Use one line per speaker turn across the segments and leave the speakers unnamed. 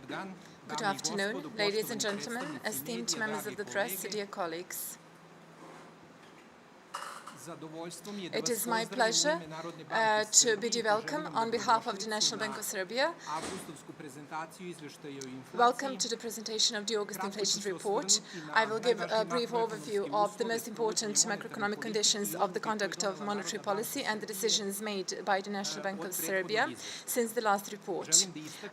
Good afternoon, ladies and gentlemen, esteemed members of the press, dear colleagues. It is my pleasure to bid you welcome on behalf of the National Bank of Serbia. Welcome to the presentation of the August Inflation Report. I will give a brief overview of the most important macroeconomic conditions of the conduct of monetary policy and the decisions made by the National Bank of Serbia since the last report.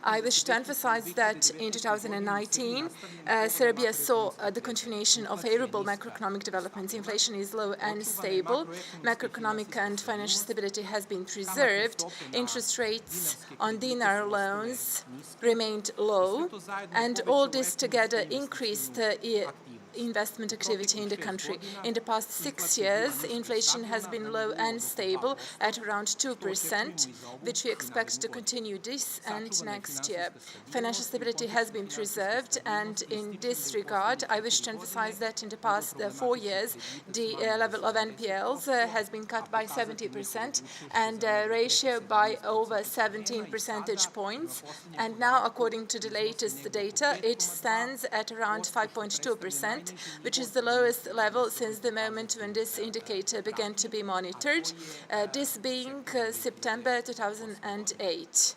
I wish to emphasize that in 2019, Serbia saw the continuation of favorable macroeconomic developments. Inflation is low and stable. Macroeconomic and financial stability has been preserved. Interest rates on dinar loans remained low, and all this together increased investment activity in the country. In the past 6 years, inflation has been low and stable at around 2%, which we expect to continue this and next year. Financial stability has been preserved, and in this regard, I wish to emphasize that in the past 4 years, the level of NPLs has been cut by 70% and ratio by over 17 percentage points. And now, according to the latest data, it stands at around 5.2%. Which is the lowest level since the moment when this indicator began to be monitored, this being September 2008.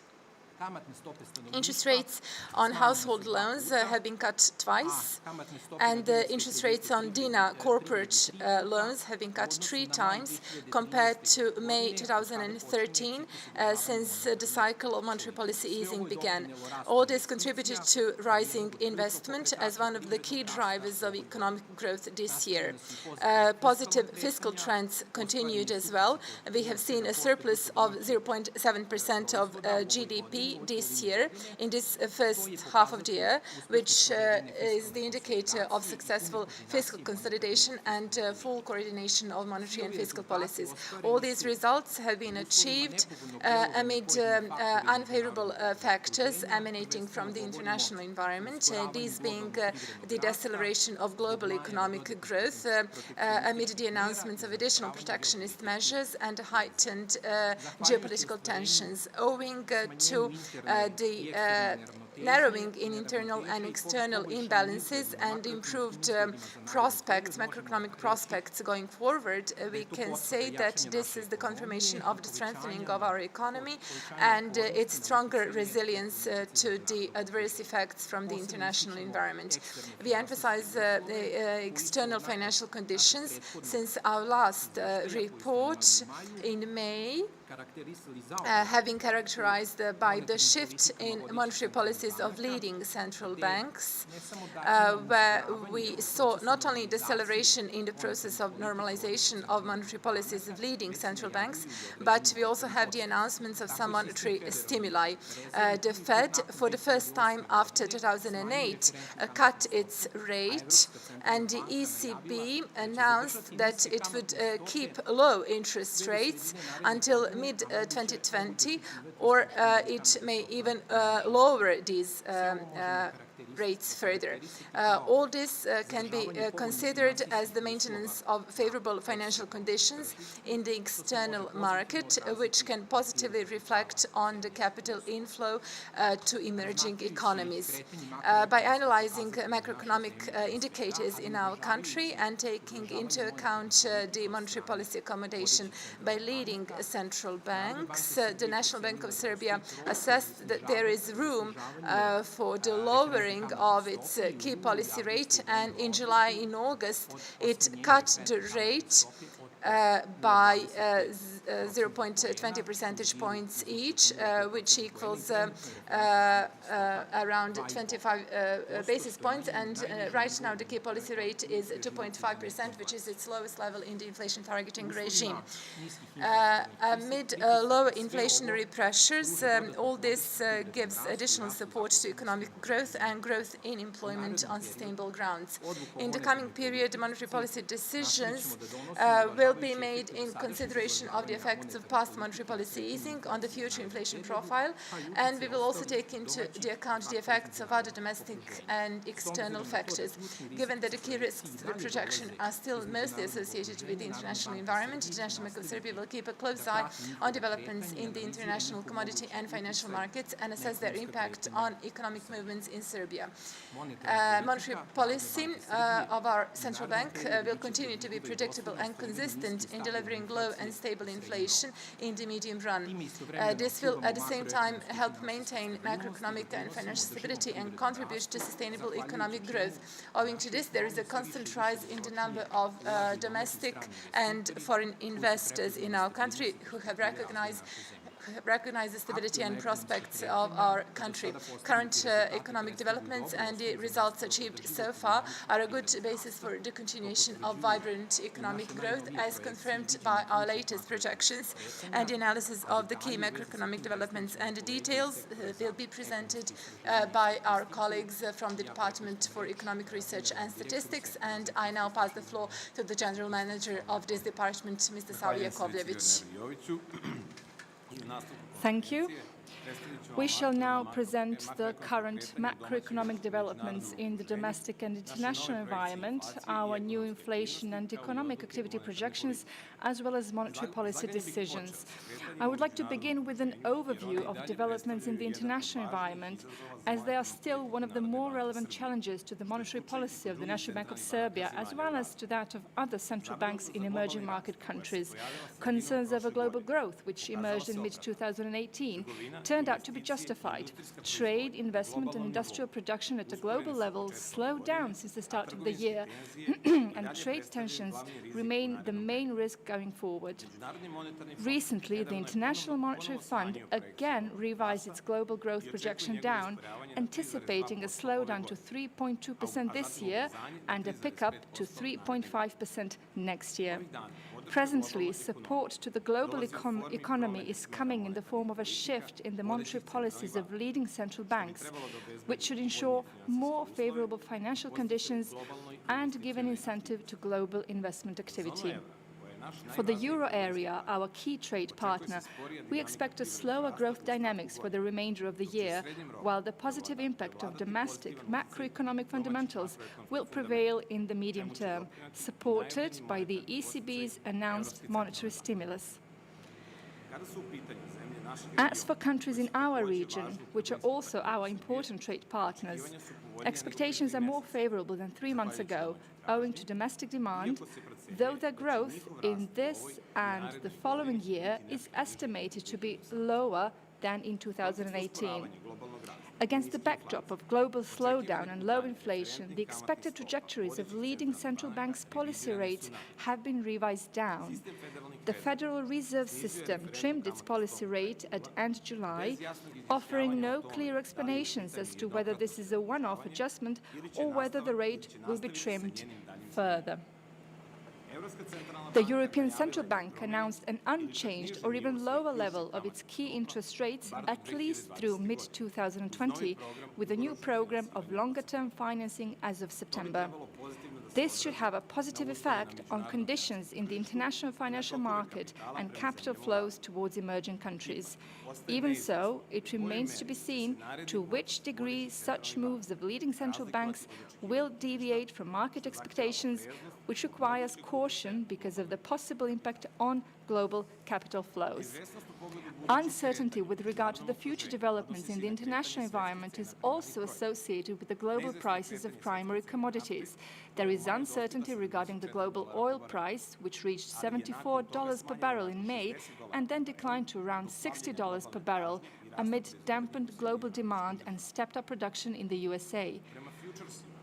Interest rates on household loans have been cut twice, and interest rates on dinar corporate loans have been cut 3 times compared to May 2013, since the cycle of monetary policy easing began. All this contributed to rising investment as one of the key drivers of economic growth this year. Positive fiscal trends continued as well. We have seen a surplus of 0.7% of GDP this year, in this first half of the year, which is the indicator of successful fiscal consolidation and full coordination of monetary and fiscal policies. All these results have been achieved amid unfavorable factors emanating from the international environment, these being the deceleration of global economic growth amid the announcements of additional protectionist measures and heightened geopolitical tensions, owing to the narrowing in internal and external imbalances and improved prospects, macroeconomic prospects going forward. We can say that this is the confirmation of the strengthening of our economy and its stronger resilience to the adverse effects from the international environment. We emphasize the external financial conditions since our last report in May, have been characterized by the shift in monetary policies of leading central banks, where we saw not only deceleration in the process of normalization of monetary policies of leading central banks, but we also have the announcements of some monetary stimuli. The Fed, for the first time after 2008, cut its rate, and the ECB announced that it would keep low interest rates until mid-2020, or it may even lower these rates further. All this can be considered as the maintenance of favorable financial conditions in the external market, which can positively reflect on the capital inflow to emerging economies. By analyzing macroeconomic indicators in our country and taking into account the monetary policy accommodation by leading central banks, the National Bank of Serbia assessed that there is room for the lowering of its key policy rate, and in July and August it cut the rate by 0.20 percentage points each, which equals around 25 basis points, and right now the key policy rate is 2.5%, which is its lowest level in the inflation targeting regime. Amid lower inflationary pressures, all this gives additional support to economic growth and and growth in employment on sustainable grounds. In the coming period, monetary policy decisions will be made in consideration of the effects of past monetary policy easing on the future inflation profile, and we will also take into account the effects of other domestic and external factors. Given that the key risks to the projection are still mostly associated with the international environment, the National Bank of Serbia will keep a close eye on developments in the international commodity and financial markets and assess their impact on economic movements in Serbia. Monetary policy of our central bank will continue to be predictable and consistent in delivering low and stable inflation in the medium run. This will at the same time help maintain macroeconomic and financial stability and contribute to sustainable economic growth. Owing to this, there is a constant rise in the number of domestic and foreign investors in our country who have recognized the stability and prospects of our country. Current economic developments and the results achieved so far are a good basis for the continuation of vibrant economic growth, as confirmed by our latest projections, and the analysis of the key macroeconomic developments and the details will be presented by our colleagues from the Department for Economic Research and Statistics, and I now pass the floor to the General Manager of this department, Mr. Savo Jakovljević.
Thank you. We shall now present the current macroeconomic developments in the domestic and international environment, our new inflation and economic activity projections, as well as monetary policy decisions. I would like to begin with an overview of developments in the international environment, as they are still one of the more relevant challenges to the monetary policy of the National Bank of Serbia, as well as to that of other central banks in emerging market countries. Concerns over global growth, which emerged in mid-2018, turned out to be justified. Trade, investment and industrial production at a global level slowed down since the start of the year, and trade tensions remain the main risk going forward. Recently, the International Monetary Fund again revised its global growth projection down, anticipating a slowdown to 3.2% this year and a pickup to 3.5% next year. Presently, support to the global economy is coming in the form of a shift in the monetary policies of leading central banks, which should ensure more favorable financial conditions and give an incentive to global investment activity. For the euro area, our key trade partner, we expect a slower growth dynamics for the remainder of the year, while the positive impact of domestic macroeconomic fundamentals will prevail in the medium term, supported by the ECB's announced monetary stimulus. As for countries in our region, which are also our important trade partners, expectations are more favorable than 3 months ago, owing to domestic demand, though their growth in this and the following year is estimated to be lower than in 2018. Against the backdrop of global slowdown and low inflation, the expected trajectories of leading central banks' policy rates have been revised down. The Federal Reserve System trimmed its policy rate at end July, offering no clear explanations as to whether this is a one-off adjustment or whether the rate will be trimmed further. The European Central Bank announced an unchanged or even lower level of its key interest rates at least through mid-2020, with a new program of longer-term financing as of September. This should have a positive effect on conditions in the international financial market and capital flows towards emerging countries. Even so, it remains to be seen to which degree such moves of leading central banks will deviate from market expectations, which requires caution because of the possible impact on global capital flows. Uncertainty with regard to the future developments in the international environment is also associated with the global prices of primary commodities. There is uncertainty regarding the global oil price, which reached $74 per barrel in May and then declined to around $60 per barrel amid dampened global demand and stepped-up production in the USA.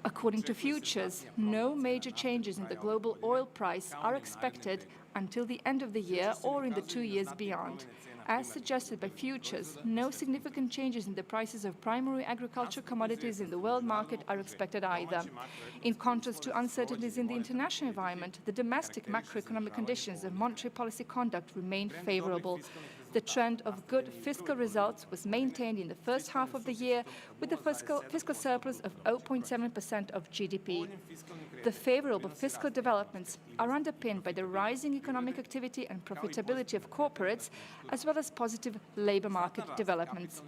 According to futures, no major changes in the global oil price are expected until the end of the year or in the 2 years beyond. As suggested by futures, no significant changes in the prices of primary agricultural commodities in the world market are expected either. In contrast to uncertainties in the international environment, the domestic macroeconomic conditions of monetary policy conduct remain favorable. The trend of good fiscal results was maintained in the first half of the year, with a fiscal surplus of 0.7% of GDP. The favorable fiscal developments are underpinned by the rising economic activity and profitability of corporates, as well as positive labor market developments.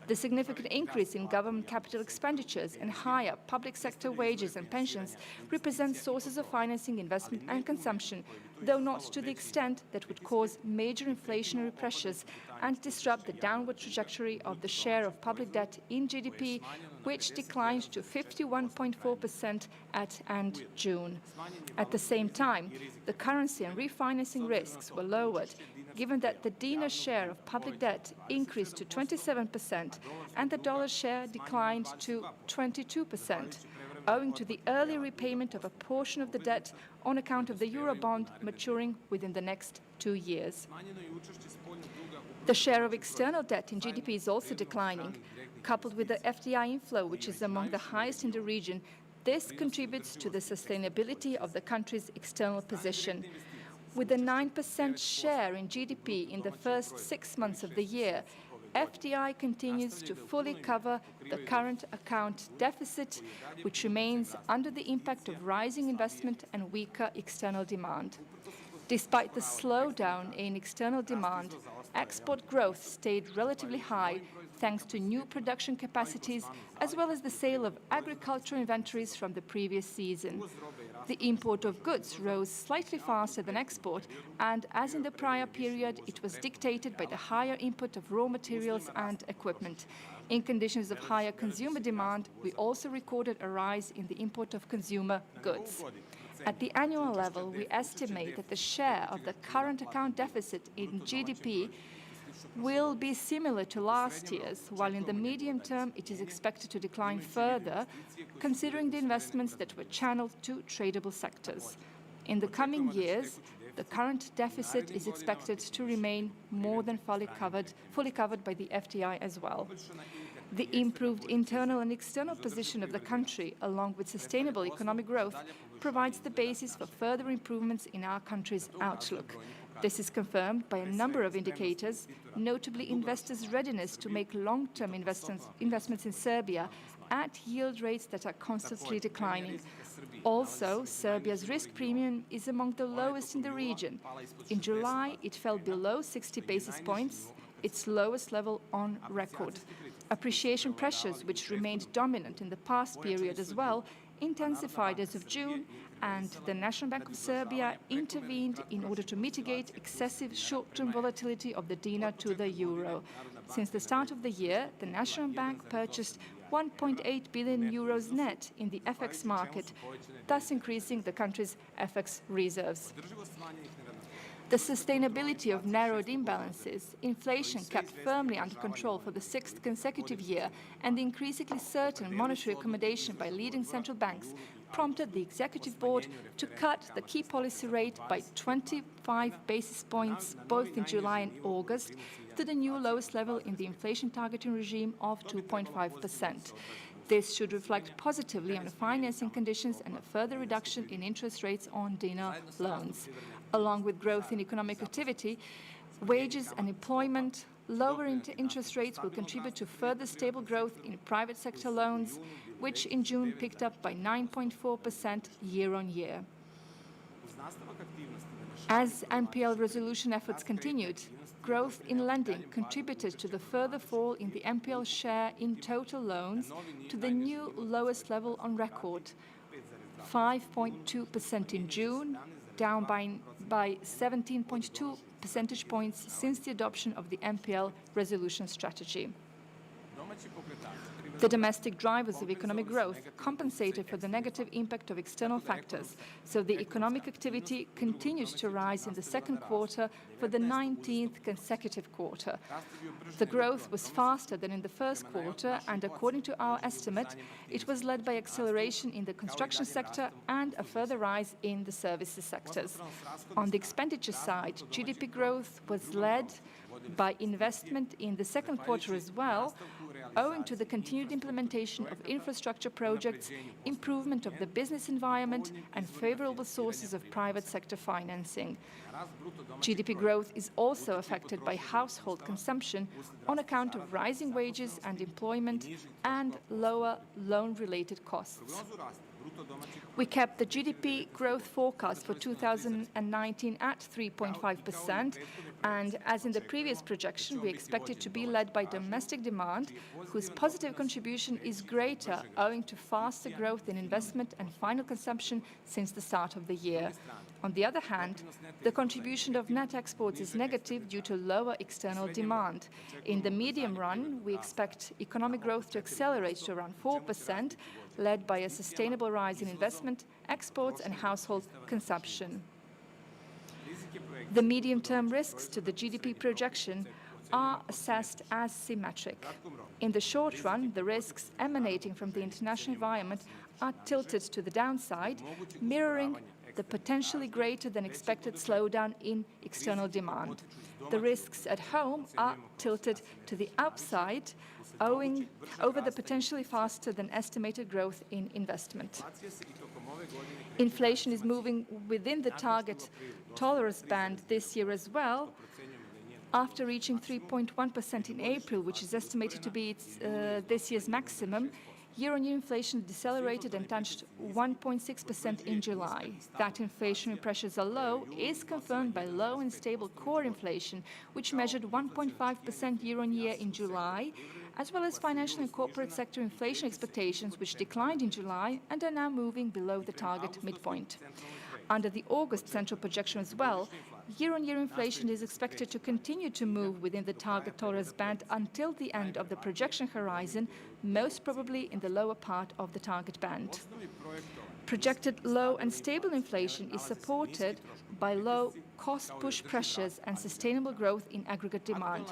The significant increase in government capital expenditures and higher public sector wages and pensions represent sources of financing investment and consumption, though not to the extent that would cause major inflationary pressures and disrupt the downward trajectory of the share of public debt in GDP, which declined to 51.4% at end June. At the same time, the currency and refinancing risks were lowered, given that the dinar share of public debt increased to 27% and the dollar share declined to 22%, owing to the early repayment of a portion of the debt on account of the Eurobond maturing within the next 2 years. The share of external debt in GDP is also declining. Coupled with the FDI inflow, which is among the highest in the region, this contributes to the sustainability of the country's external position. With a 9% share in GDP in the first 6 months of the year, FDI continues to fully cover the current account deficit, which remains under the impact of rising investment and weaker external demand. Despite the slowdown in external demand, export growth stayed relatively high thanks to new production capacities as well as the sale of agricultural inventories from the previous season. The import of goods rose slightly faster than export, and as in the prior period, it was dictated by the higher input of raw materials and equipment. In conditions of higher consumer demand, we also recorded a rise in the import of consumer goods. At the annual level, we estimate that the share of the current account deficit in GDP will be similar to last year's, while in the medium term it is expected to decline further, considering the investments that were channeled to tradable sectors. In the coming years, the current deficit is expected to remain more than fully covered by the FDI as well. The improved internal and external position of the country, along with sustainable economic growth, provides the basis for further improvements in our country's outlook. This is confirmed by a number of indicators, notably investors' readiness to make long-term investments in Serbia at yield rates that are constantly declining. Also, Serbia's risk premium is among the lowest in the region. In July, it fell below 60 basis points, its lowest level on record. Appreciation pressures, which remained dominant in the past period as well, intensified as of June, and the National Bank of Serbia intervened in order to mitigate excessive short-term volatility of the dinar to the euro. Since the start of the year, the National Bank purchased 1.8 billion euros net in the FX market, thus increasing the country's FX reserves. The sustainability of narrowed imbalances, inflation kept firmly under control for the 6th consecutive year, and the increasingly certain monetary accommodation by leading central banks prompted the Executive Board to cut the key policy rate by 25 basis points both in July and August to the new lowest level in the inflation targeting regime of 2.5%. This should reflect positively on the financing conditions and a further reduction in interest rates on dinar loans. Along with growth in economic activity, wages and employment, lower interest rates will contribute to further stable growth in private sector loans, which in June picked up by 9.4% year-on-year. As NPL resolution efforts continued, growth in lending contributed to the further fall in the NPL share in total loans to the new lowest level on record, 5.2% in June, down by 17.2 percentage points since the adoption of the NPL resolution strategy. The domestic drivers of economic growth compensated for the negative impact of external factors, so the economic activity continues to rise in the second quarter for the 19th consecutive quarter. The growth was faster than in the first quarter, and according to our estimate, it was led by acceleration in the construction sector and a further rise in the services sectors. On the expenditure side, GDP growth was led by investment in the second quarter as well, owing to the continued implementation of infrastructure projects, improvement of the business environment, and favorable sources of private sector financing. GDP growth is also affected by household consumption on account of rising wages and employment and lower loan-related costs. We kept the GDP growth forecast for 2019 at 3.5%, and as in the previous projection, we expect it to be led by domestic demand, whose positive contribution is greater owing to faster growth in investment and final consumption since the start of the year. On the other hand, the contribution of net exports is negative due to lower external demand. In the medium run, we expect economic growth to accelerate to around 4%, led by a sustainable rise in investment, exports, and household consumption. The medium-term risks to the GDP projection are assessed as symmetric. In the short run, the risks emanating from the international environment are tilted to the downside, mirroring the potentially greater than expected slowdown in external demand. The risks at home are tilted to the upside, over the potentially faster than estimated growth in investment. Inflation is moving within the target tolerance band this year as well, after reaching 3.1% in April, which is estimated to be this year's maximum. Year-on-year inflation decelerated and touched 1.6% in July. That inflationary pressures are low is confirmed by low and stable core inflation, which measured 1.5% year-on-year in July, as well as financial and corporate sector inflation expectations, which declined in July and are now moving below the target midpoint. Under the August central projection as well, year-on-year inflation is expected to continue to move within the target tolerance band until the end of the projection horizon, most probably in the lower part of the target band. Projected low and stable inflation is supported by low cost-push pressures and sustainable growth in aggregate demand.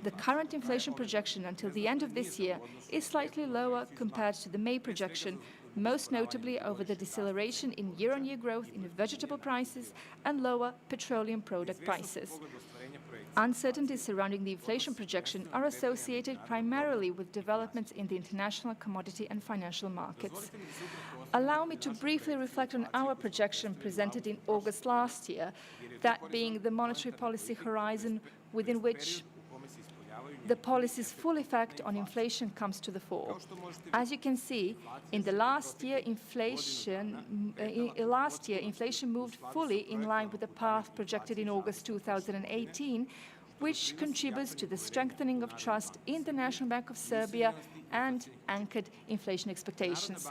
The current inflation projection until the end of this year is slightly lower compared to the May projection, most notably over the deceleration in year-on-year growth in vegetable prices and lower petroleum product prices. Uncertainties surrounding the inflation projection are associated primarily with developments in the international commodity and financial markets. Allow me to briefly reflect on our projection presented in August last year, that being the monetary policy horizon within which the policy's full effect on inflation comes to the fore. As you can see, in the last year, inflation moved fully in line with the path projected in August 2018, which contributes to the strengthening of trust in the National Bank of Serbia and anchored inflation expectations.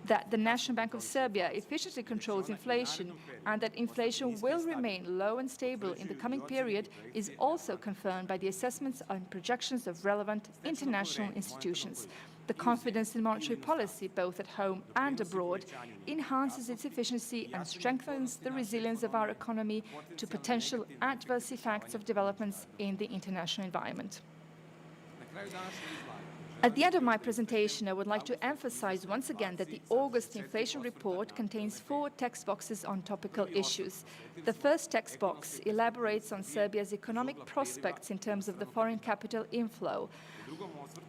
That the National Bank of Serbia efficiently controls inflation and that inflation will remain low and stable in the coming period is also confirmed by the assessments and projections of relevant international institutions. The confidence in monetary policy, both at home and abroad, enhances its efficiency and strengthens the resilience of our economy to potential adverse effects of developments in the international environment. At the end of my presentation, I would like to emphasize once again that the August inflation report contains 4 text boxes on topical issues. The first text box elaborates on Serbia's economic prospects in terms of the foreign capital inflow.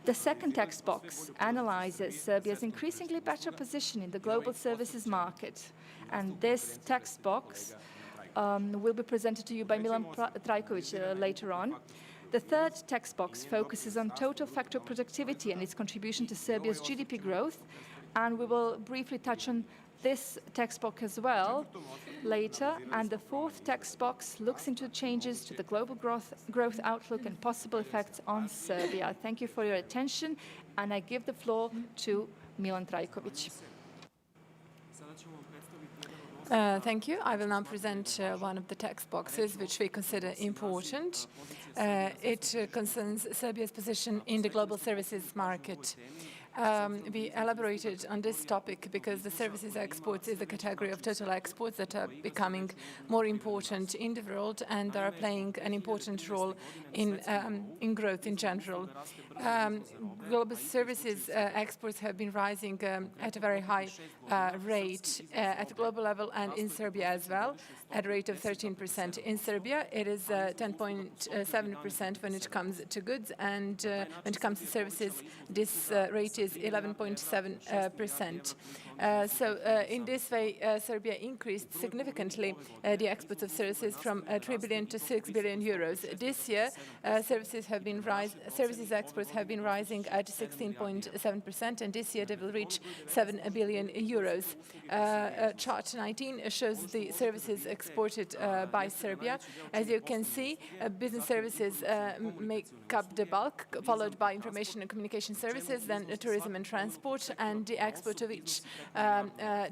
The second text box analyzes Serbia's increasingly better position in the global services market. And this text box will be presented to you by Milan Trajković later on. The third text box focuses on total factor productivity and its contribution to Serbia's GDP growth, and we will briefly touch on this text box as well later. And the fourth text box looks into changes to the global growth outlook and possible effects on Serbia. Thank you for your attention, and I give the floor to Milan Trajković.
Thank you. I will now present one of the text boxes which we consider important. It concerns Serbia's position in the global services market. We elaborated on this topic because the services exports is a category of total exports that are becoming more important in the world and are playing an important role in growth in general. Global services exports have been rising at a very high rate at the global level and in Serbia as well, at a rate of 13%. In Serbia, it is 10.7% when it comes to goods, and when it comes to services, this rate is 11.7%. So in this way, Serbia increased significantly the exports of services from 3 billion to 6 billion euros. This year, services exports have been rising at 16.7%, and this year they will reach 7 billion euros. Chart 19 shows the services exported by Serbia. As you can see, business services make up the bulk, followed by information and communication services, then tourism and transport, and the export of each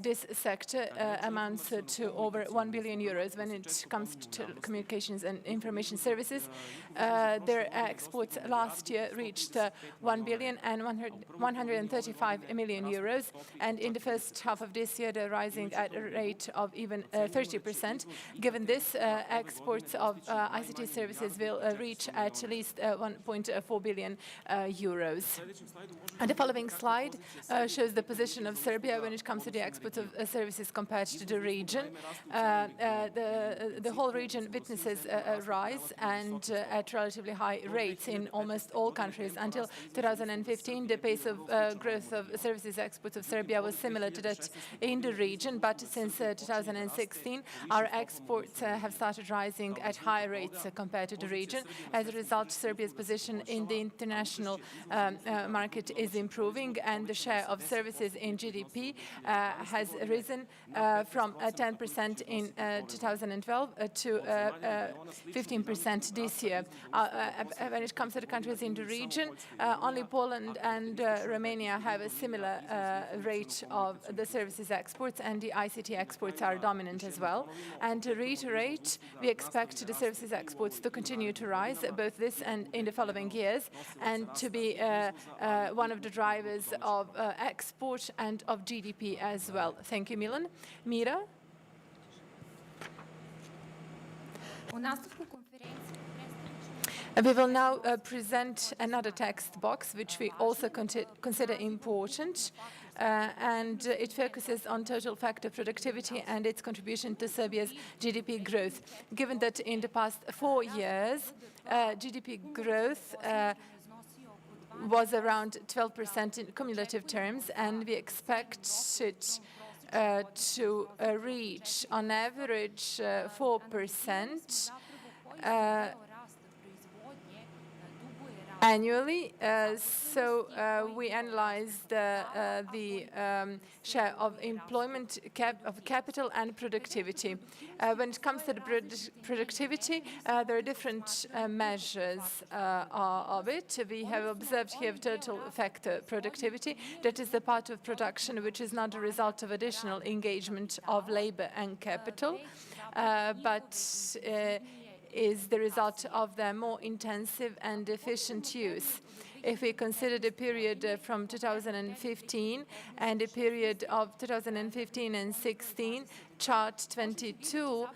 this sector amounts to over 1 billion euros. When it comes to communications and information services, their exports last year reached 1,135 million euros, and in the first half of this year they're rising at a rate of even 30%. Given this, exports of ICT services will reach at least 1.4 billion euros. And the following slide shows the position of Serbia when it comes to the exports of services compared to the region. The whole region witnesses a rise and at relatively high rates in almost all countries. Until 2015, the pace of growth of services exports of Serbia was similar to that in the region, but since 2016, our exports have started rising at high rates compared to the region. As a result, Serbia's position in the international market is improving, and the share of services in GDP has risen from 10% in 2012 to 15% this year. When it comes to the countries in the region, only Poland and Romania have a similar rate of the services exports, and the ICT exports are dominant as well. And to reiterate, we expect the services exports to continue to rise, both this and in the following years, and to be one of the drivers of export and of GDP as well. Thank you, Milan. Mira? We will now present another text box, which we also consider important, and it focuses on total factor productivity and its contribution to Serbia's GDP growth. Given that in the past 4 years, GDP growth was around 12% in cumulative terms, and we expect it to reach on average 4% annually. So we analyzed the share of employment of capital and productivity. When it comes to the productivity, there are different measures of it. We have observed here total factor productivity. That is the part of production which is not a result of additional engagement of labor and capital, but is the result of their more intensive and efficient use. If we consider the period from 2015 and the period of 2015 and 16, chart 22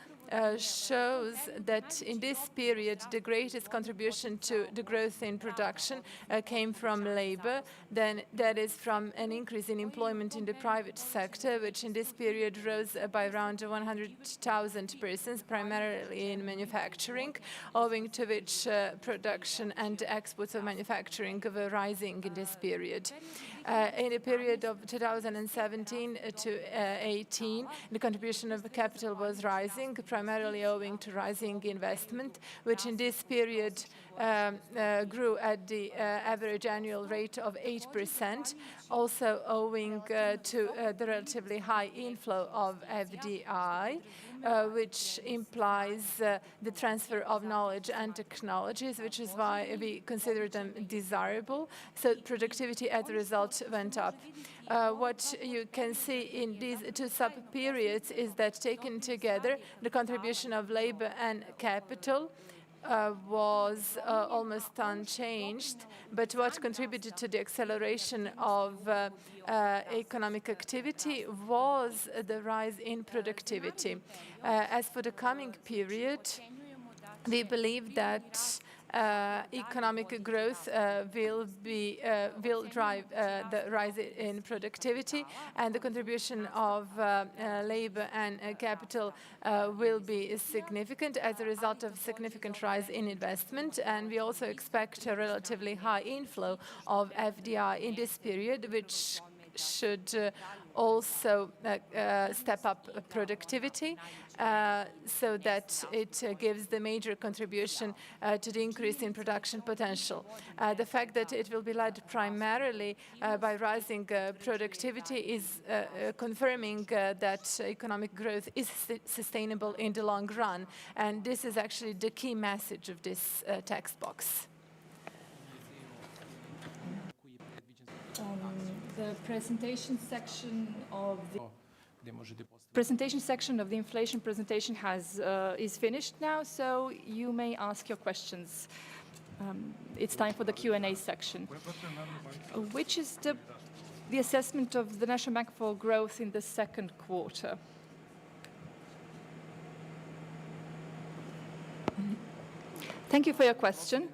shows that in this period the greatest contribution to the growth in production came from labor. Then that is from an increase in employment in the private sector, which in this period rose by around 100,000 persons, primarily in manufacturing, owing to which production and exports of manufacturing were rising in this period. In the period of 2017 to 18, the contribution of the capital was rising, primarily owing to rising investment, which in this period grew at the average annual rate of 8%, also owing to the relatively high inflow of FDI, which implies the transfer of knowledge and technologies, which is why we consider them desirable. So productivity as a result went up. What you can see in these two sub-periods is that taken together, the contribution of labor and capital was almost unchanged, but what contributed to the acceleration of economic activity was the rise in productivity. As for the coming period, we believe that economic growth will drive the rise in productivity, and the contribution of labor and capital will be significant as a result of significant rise in investment. And we also expect a relatively high inflow of FDI in this period, which should also step up productivity so that it gives the major contribution to the increase in production potential. The fact that it will be led primarily by rising productivity is confirming that economic growth is sustainable in the long run, and this is actually the key message of this text box.
The presentation section of the inflation presentation is finished now, so you may ask your questions. It's time for the Q&A section. Which is the assessment of the National Bank for growth in the second quarter? Thank you for your question.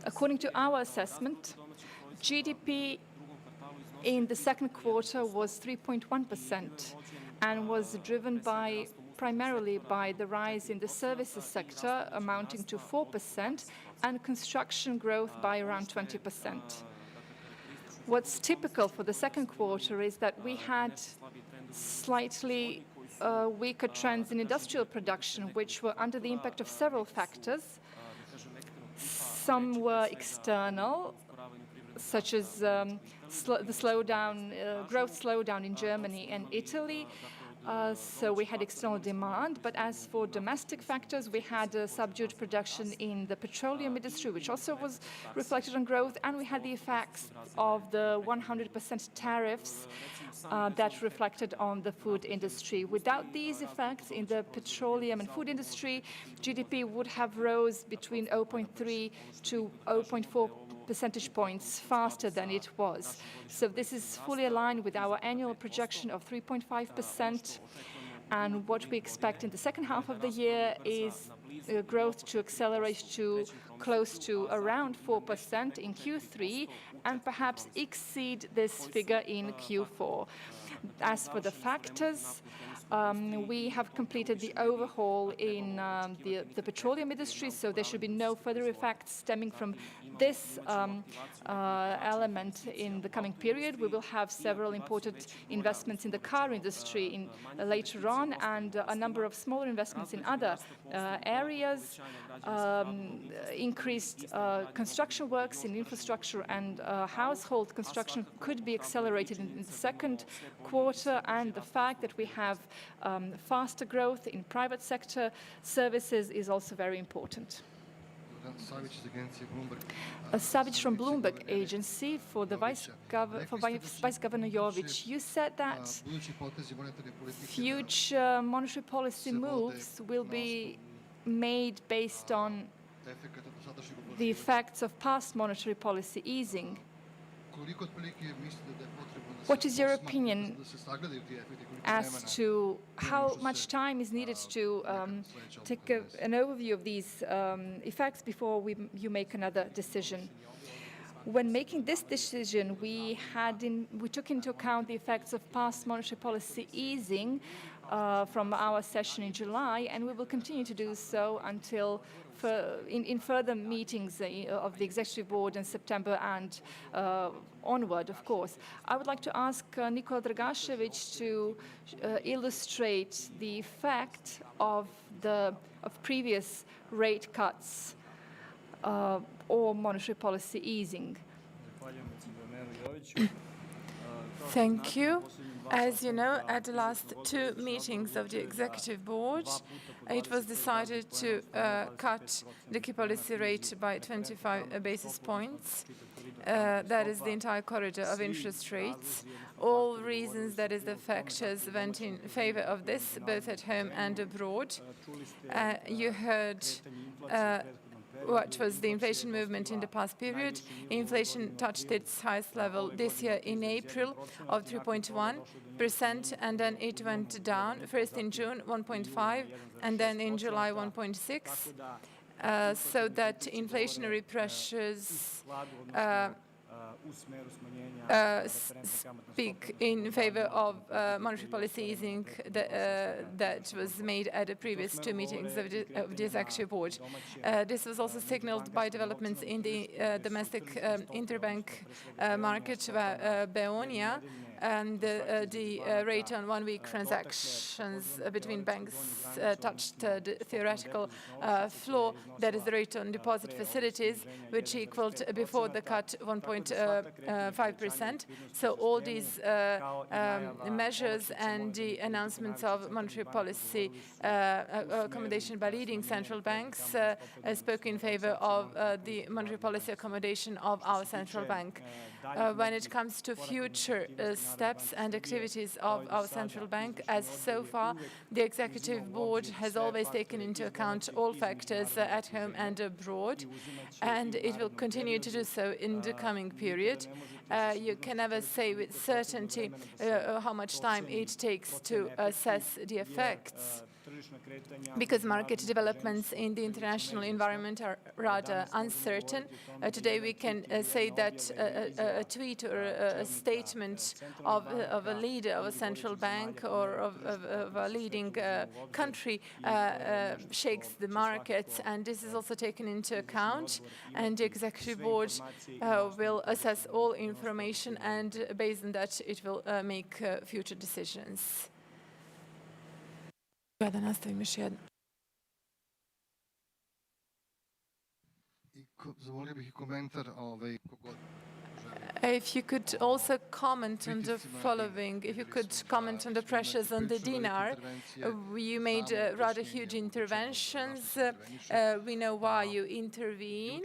According to our assessment, GDP in the second quarter was 3.1% and was driven primarily by the rise in the services sector, amounting to 4%, and construction growth by around 20%. What's typical for the second quarter is that we had slightly weaker trends in industrial production, which were under the impact of several factors. Some were external, such as the growth slowdown in Germany and Italy. So we had external demand. But as for domestic factors, we had a subdued production in the petroleum industry, which also was reflected on growth. And we had the effects of the 100% tariffs that reflected on the food industry. Without these effects in the petroleum and food industry, GDP would have rose between 0.3 to 0.4 percentage points faster than it was. So this is fully aligned with our annual projection of 3.5%. And what we expect in the second half of the year is growth to accelerate to close to around 4% in Q3 and perhaps exceed this figure in Q4. As for the factors, we have completed the overhaul in the petroleum industry, so there should be no further effects stemming from this element in the coming period. We will have several important investments in the car industry later on, and a number of smaller investments in other areas. Increased construction works in infrastructure and household construction could be accelerated in the second quarter, and the fact that we have faster growth in private sector services is also very important. Savic from Bloomberg agency for Vice Governor Jovic. You said that future monetary policy moves will be made based on the effects of past monetary policy easing. What is your opinion as to how much time is needed to take an overview of these effects before you make another decision? When making this decision, we took into account the effects of past monetary policy easing from our session in July, and we will continue to do so until in further meetings of the Executive Board in September and onward, of course. I would like to ask Nikola Dragašević to illustrate the effect of previous rate cuts or monetary policy easing.
Thank you. As you know, at the last two meetings of the Executive Board, it was decided to cut the key policy rate by 25 basis points. That is the entire corridor of interest rates. All reasons, that is the factors, went in favor of this, both at home and abroad. You heard what was the inflation movement in the past period. Inflation touched its highest level this year in April of 3.1%, and then it went down, first in June 1.5%, and then in July 1.6%, so that inflationary pressures speak in favor of monetary policy easing that was made at the previous two meetings of the Executive Board. This was also signaled by developments in the domestic interbank market, where BEONIA and the rate on one-week transactions between banks touched the theoretical floor, that is the rate on deposit facilities, which equaled before the cut 1.5%. So all these measures and the announcements of monetary policy accommodation by leading central banks spoke in favor of the monetary policy accommodation of our central bank. When it comes to future steps and activities of our central bank, as so far, the Executive Board has always taken into account all factors at home and abroad, and it will continue to do so in the coming period. You can never say with certainty how much time it takes to assess the effects, because market developments in the international environment are rather uncertain. Today we can say that a tweet or a statement of a leader of a central bank or of a leading country shakes the markets, and this is also taken into account, and the Executive Board will assess all information, and based on that it will make future decisions. If you could also comment on the following, if you could comment on the pressures on the dinar. You made rather huge interventions. We know why you intervened.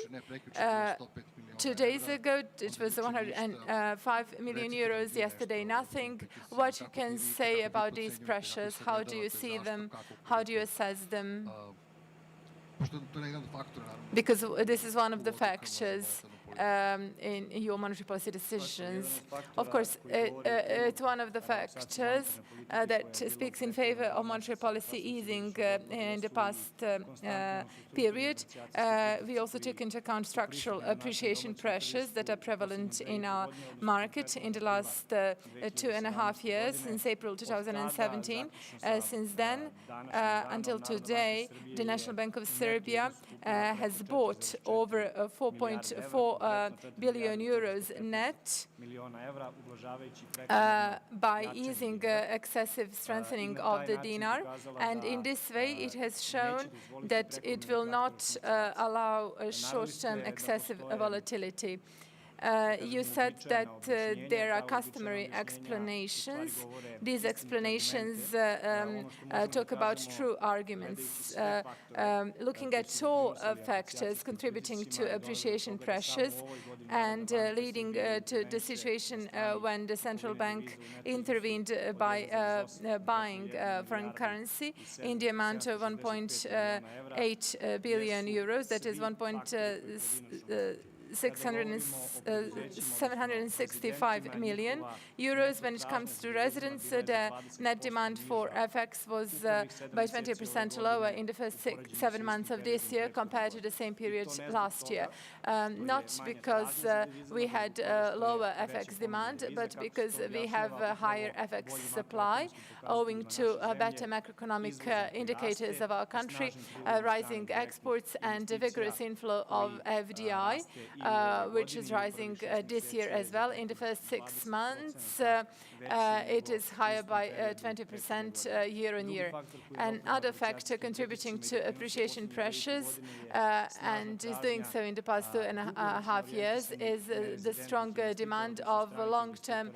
2 days ago, it was 105 million euros, yesterday nothing. What you can say about these pressures? How do you see them? How do you assess them? Because this is one of the factors in your monetary policy decisions. Of course, it's one of the factors that speaks in favor of monetary policy easing in the past period. We also took into account structural appreciation pressures that are prevalent in our market in the last 2.5 years, since April 2017. Since then, until today, the National Bank of Serbia has bought over 4.4 billion euros net by easing excessive strengthening of the dinar, and in this way it has shown that it will not allow a short-term excessive volatility. You said that there are customary explanations. These explanations talk about true arguments. Looking at all factors contributing to appreciation pressures and leading to the situation when the central bank intervened by buying foreign currency in the amount of 1.8 billion euros, that is 765 million euros. When it comes to residents, the net demand for FX was by 20% lower in the first 7 months of this year compared to the same period last year. Not because we had lower FX demand, but because we have a higher FX supply, owing to better macroeconomic indicators of our country, rising exports and a vigorous inflow of FDI, which is rising this year as well. In the first 6 months, it is higher by 20% year on year. Another factor contributing to appreciation pressures, and is doing so in the past 2.5 years, is the strong demand of long-term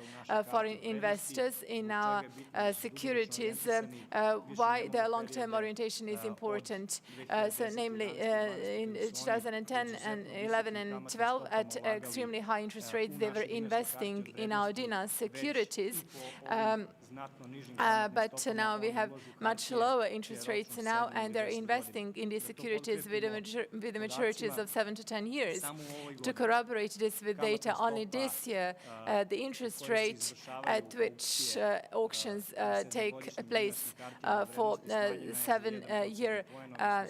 foreign investors in our securities. Why the long-term orientation is important. So namely, in 2010 and 11 and 12, at extremely high interest rates, they were investing in our dinar securities. But now we have much lower interest rates now, and they're investing in these securities with the maturities of 7 to 10 years. To corroborate this with data, only this year, the interest rate at which auctions take place for 7-year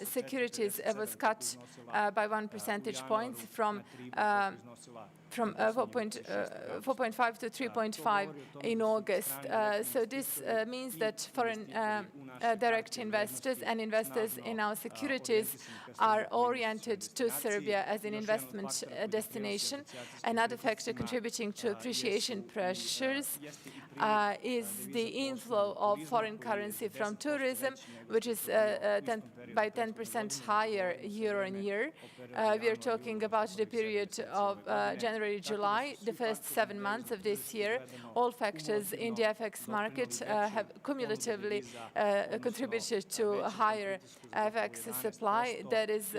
securities was cut by 1 percentage point from 4.5 to 3.5 in August. So this means that foreign direct investors and investors in our securities are oriented to Serbia as an investment destination. Another factor contributing to appreciation pressures is the inflow of foreign currency from tourism, which is by 10% higher year on year. We are talking about the period of January-July, the first 7 months of this year. All factors in the FX market have cumulatively contributed to a higher FX supply. That is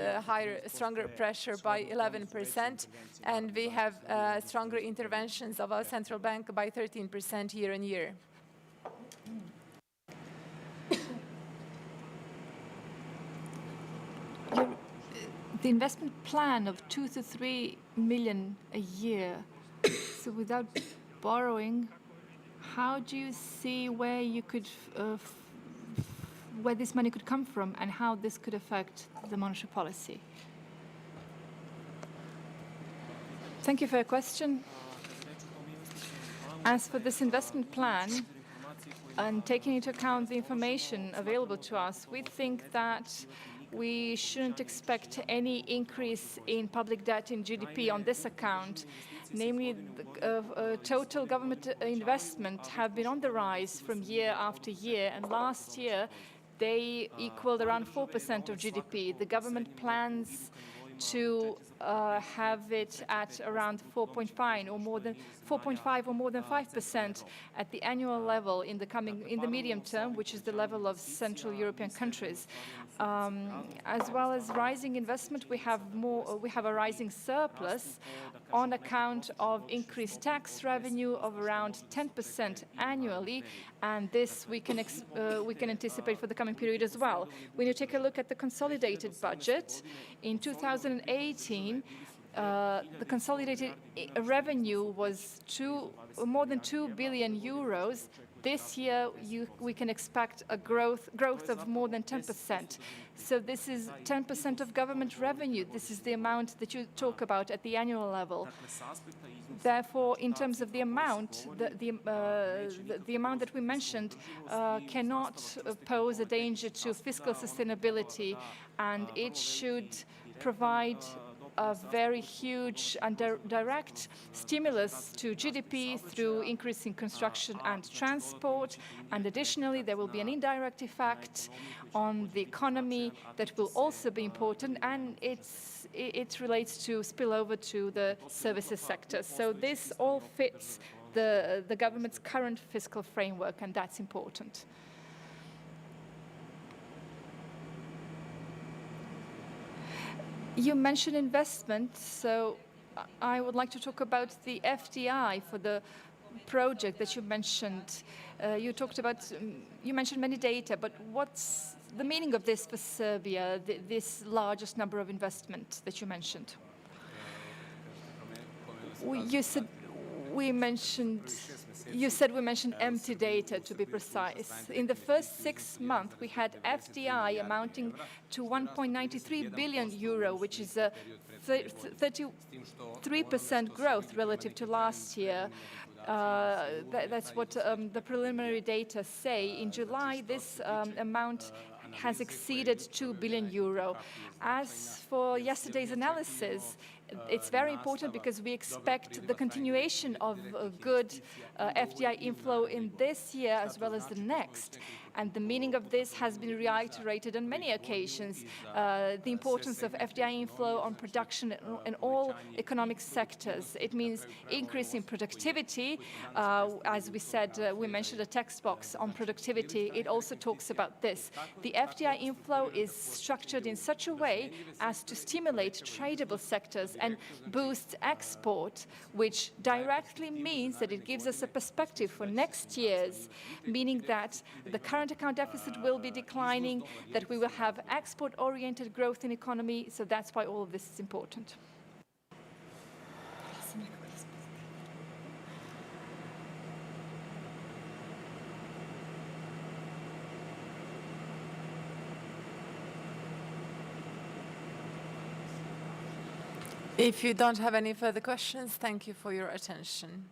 stronger pressure by 11%, and we have stronger interventions of our central bank by 13% year on year.
The investment plan of 2 to 3 million a year, so without borrowing, how do you see where you could, where this money could come from and how this could affect the monetary policy? Thank you for your question. As for this investment plan, and taking into account the information available to us, we think that we shouldn't expect any increase in public debt in GDP on this account. Namely, total government investment have been on the rise from year after year, and last year they equaled around 4% of GDP. The government plans to have it at around 4.5 or more than 5% at the annual level in the medium term, which is the level of Central European countries. As well as rising investment, we have a rising surplus on account of increased tax revenue of around 10% annually, and this we can anticipate for the coming period as well. When you take a look at the consolidated budget, in 2018, the consolidated revenue was more than 2 billion euros. This year, we can expect a growth of more than 10%. So this is 10% of government revenue. This is the amount that you talk about at the annual level. Therefore, in terms of the amount, the amount that we mentioned cannot pose a danger to fiscal sustainability, and it should provide a very huge and direct stimulus to GDP through increasing construction and transport. And additionally, there will be an indirect effect on the economy that will also be important, and it relates to spillover to the services sector. So this all fits the government's current fiscal framework, and that's important. You mentioned investment, so I would like to talk about the FDI for the project that you mentioned. You mentioned many data, but what's the meaning of this for Serbia, this largest number of investment that you mentioned? You said we mentioned empty data, to be precise. In the first 6 months, we had FDI amounting to 1.93 billion euro, which is a 33% growth relative to last year. That's what the preliminary data say. In July, this amount has exceeded 2 billion euro. As for yesterday's analysis, it's very important because we expect the continuation of good FDI inflow in this year as well as the next. And the meaning of this has been reiterated on many occasions. The importance of FDI inflow on production in all economic sectors. It means increase in productivity. As we said, we mentioned a text box on productivity. It also talks about this. The FDI inflow is structured in such a way as to stimulate tradable sectors and boosts export, which directly means that it gives us a perspective for next year's, meaning that the current account deficit will be declining, that we will have export-oriented growth in economy. So that's why all of this is important.
If you don't have any further questions, thank you for your attention.